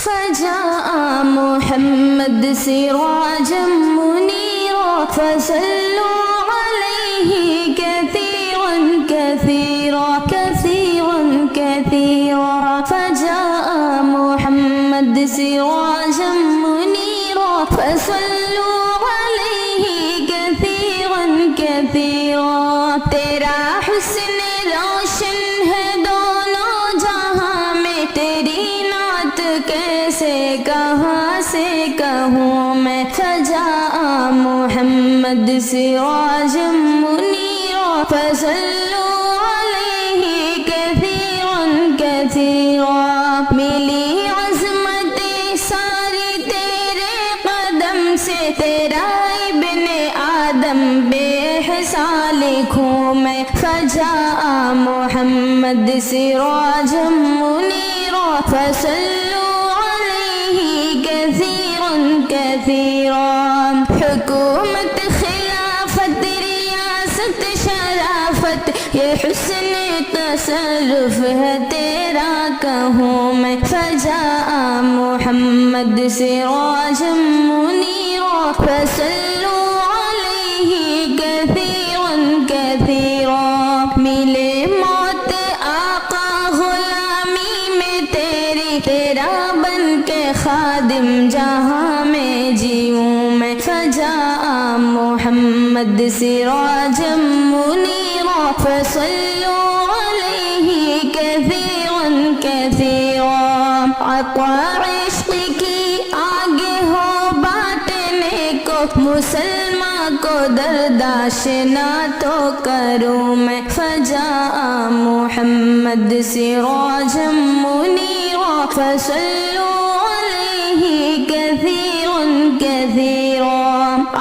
فجاء محمد سراجا منيرا فصلوا عليه كثيرا كثيرا كثيرا كثيرا فجاء محمد سراجا منيرا فصلوا عليه كثيرا كثيرا تیرا حسن روشن ہے دونوں جہاں میں، تیری نعت کیسے کہاں سے کہوں میں، فجاء محمد سراجا منيرا فصلوا عليه كثيرا كثيرا ملی عظمت ساری تیرے قدم سے، تیرا ابن آدم بے حساب لکھوں میں، فجاء محمد سراجا منيرا فصلوا عليه كثيرا كثيرا حکومت خلافت ریاست شرافت یہ حسن تصرف ہے تیرا کہوں میں، فجاء محمد سراجا منيرا فصلوا عليه كثيرا كثيرا ملے موت آقا غلامی میں تیری، تیرا بن کے خادم جہاں میں جیوں میں، فجاء محمد سراجا منيرا فصلوا عليه كثيرا كثيرا عطا عشق کی آگے ہو بانٹنے کو، مسلمان کو درد آشنا تو کروں میں، فجاء محمد سراجا منيرا فصلوا عليه كثيرا كثيرا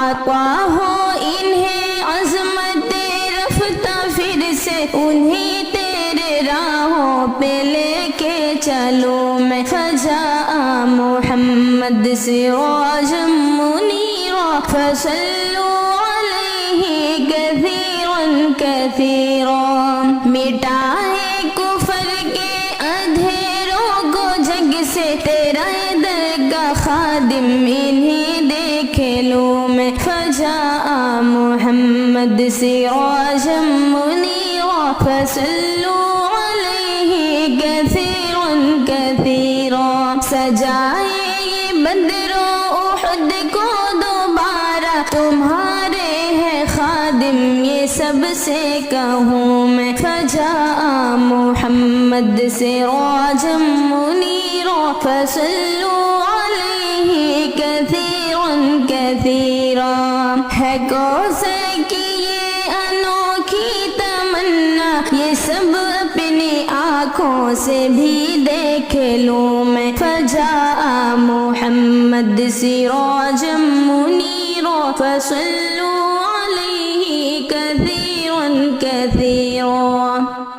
عطا ہو انہیں عظمت رفتہ پھر سے، انہیں تیرے راہوں پہ لے کے چلوں میں، فجاء محمد سراجا منيرا فصلوا عليه كثيرا كثيرا مٹائے کفر کے اندھیروں کو جگ سے، تیرا درگاہ خادم انہیں دیکھ لوں میں، فجاء محمد سراجا منيرا فصلوا عليه كثيرا كثيرا سجائے یہ بدر و احد کو دوبارہ، تمہارے ہے خادم یہ سب سے کہوں میں، فجاء محمد سراجا منيرا فصلوا عليه كثيرا كثيرا ہے کوثر کی یہ انوکھی تمنا، یہ سب اپنی آنکھوں سے بھی دیکھ لوں میں، فجاء محمد سراجا منيرا فصلوا عليه كثيرا كثيرا